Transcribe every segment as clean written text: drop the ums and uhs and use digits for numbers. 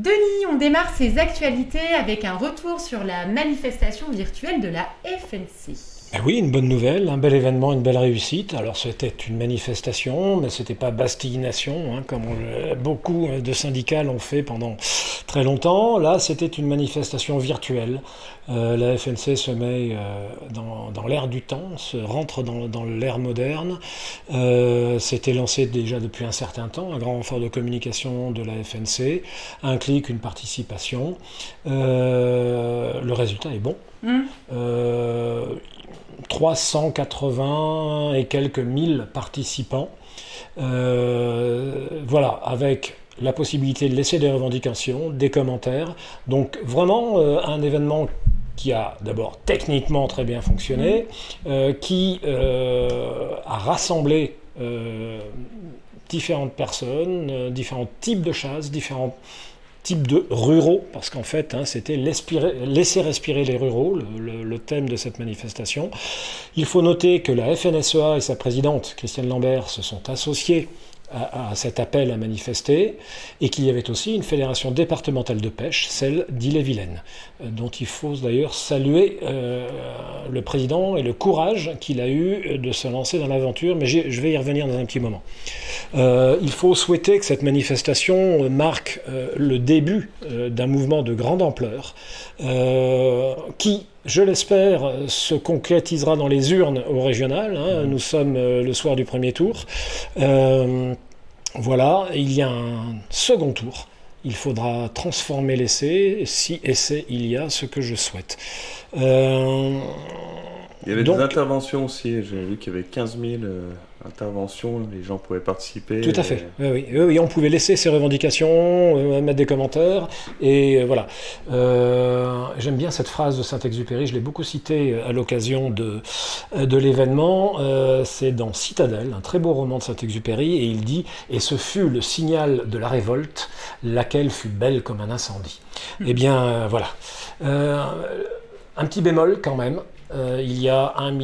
Denis, on démarre ces actualités avec un retour sur la manifestation virtuelle de la FNC. Oui, une bonne nouvelle, un bel événement, une belle réussite. Alors c'était une manifestation, mais c'était pas Bastille-Nation, comme beaucoup de syndicats l'ont fait pendant très longtemps. Là, c'était une manifestation virtuelle. La FNC se met dans l'ère du temps, se rentre dans l'ère moderne. C'était lancé déjà depuis un certain temps, un grand renfort de communication de la FNC, un clic, une participation. Le résultat est bon. 380 et quelques mille participants. Voilà, avec la possibilité de laisser des revendications, des commentaires. Donc vraiment un événement qui a d'abord techniquement très bien fonctionné, qui a rassemblé différentes personnes, différents types de chasses, différents type de ruraux, parce qu'en fait, c'était laisser respirer les ruraux, le thème de cette manifestation. Il faut noter que la FNSEA et sa présidente, Christiane Lambert, se sont associées à cet appel à manifester, et qu'il y avait aussi une fédération départementale de pêche, celle d'Ille-et-Vilaine, dont il faut d'ailleurs saluer le président et le courage qu'il a eu de se lancer dans l'aventure, mais je vais y revenir dans un petit moment. Il faut souhaiter que cette manifestation marque le début d'un mouvement de grande ampleur qui, je l'espère, se concrétisera dans les urnes au régional. Nous sommes le soir du premier tour. Voilà, il y a un second tour. Il faudra transformer l'essai, si essai il y a, ce que je souhaite. Il y avait des interventions aussi, j'ai vu qu'il y avait 15 000 interventions, les gens pouvaient participer. Tout à fait, oui, on pouvait laisser ses revendications, mettre des commentaires, et voilà. J'aime bien cette phrase de Saint-Exupéry, je l'ai beaucoup citée à l'occasion de l'événement, c'est dans Citadelle, un très beau roman de Saint-Exupéry, et il dit « Et ce fut le signal de la révolte, laquelle fut belle comme un incendie ». Eh bien, voilà. Un petit bémol quand même. Il y a 1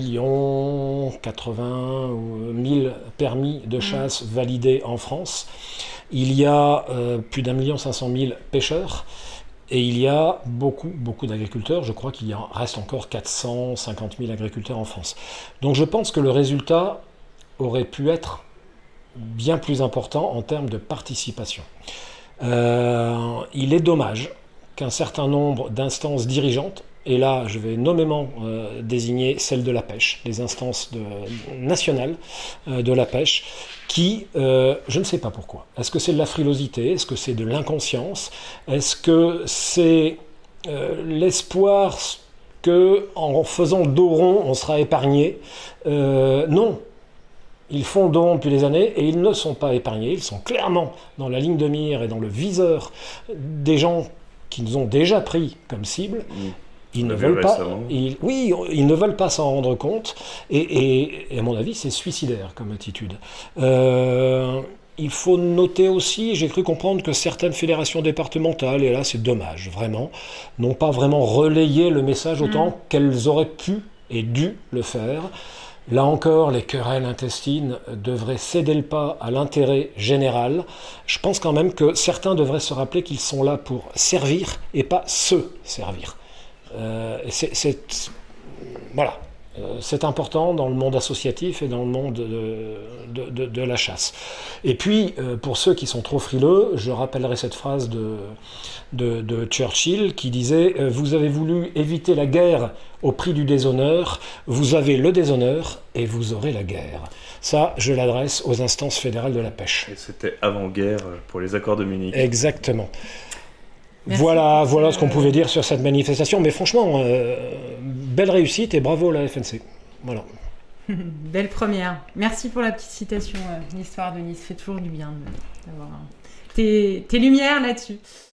080 000 permis de chasse validés en France. Il y a plus d'1 500 000 pêcheurs. Et il y a beaucoup d'agriculteurs. Je crois qu'il reste encore 450 000 agriculteurs en France. Donc je pense que le résultat aurait pu être bien plus important en termes de participation. Il est dommage qu'un certain nombre d'instances dirigeantes, et là, je vais nommément désigner celle de la pêche, les instances nationales de la pêche, qui, je ne sais pas pourquoi. Est-ce que c'est de la frilosité? Est-ce que c'est de l'inconscience? Est-ce que c'est l'espoir qu'en faisant dos rond, on sera épargné? Non. Ils font dos rond depuis des années et ils ne sont pas épargnés. Ils sont clairement dans la ligne de mire et dans le des gens qui nous ont déjà pris comme cible. Ils ne veulent pas, ils ne veulent pas s'en rendre compte, et à mon avis, c'est suicidaire comme attitude. Il faut noter aussi, j'ai cru comprendre que certaines fédérations départementales, et là c'est dommage, vraiment, n'ont pas vraiment relayé le message autant qu'elles auraient pu et dû le faire. Là encore, les querelles intestines devraient céder le pas à l'intérêt général. Je pense quand même que certains devraient se rappeler qu'ils sont là pour servir et pas se servir. Voilà, c'est important dans le monde associatif et dans le monde de la chasse. Et puis, pour ceux qui sont trop frileux, je rappellerai cette phrase de Churchill qui disait « Vous avez voulu éviter la guerre au prix du déshonneur, vous avez le déshonneur et vous aurez la guerre ». Ça, je l'adresse aux instances fédérales de la pêche. Et c'était avant-guerre pour les accords de Munich. Exactement. Merci. Voilà ce qu'on pouvait dire sur cette manifestation, mais franchement, belle réussite et bravo à la FNC. Voilà. Belle première. Merci pour la petite citation, l'histoire de Nice. Fait toujours du bien d'avoir tes lumières là-dessus.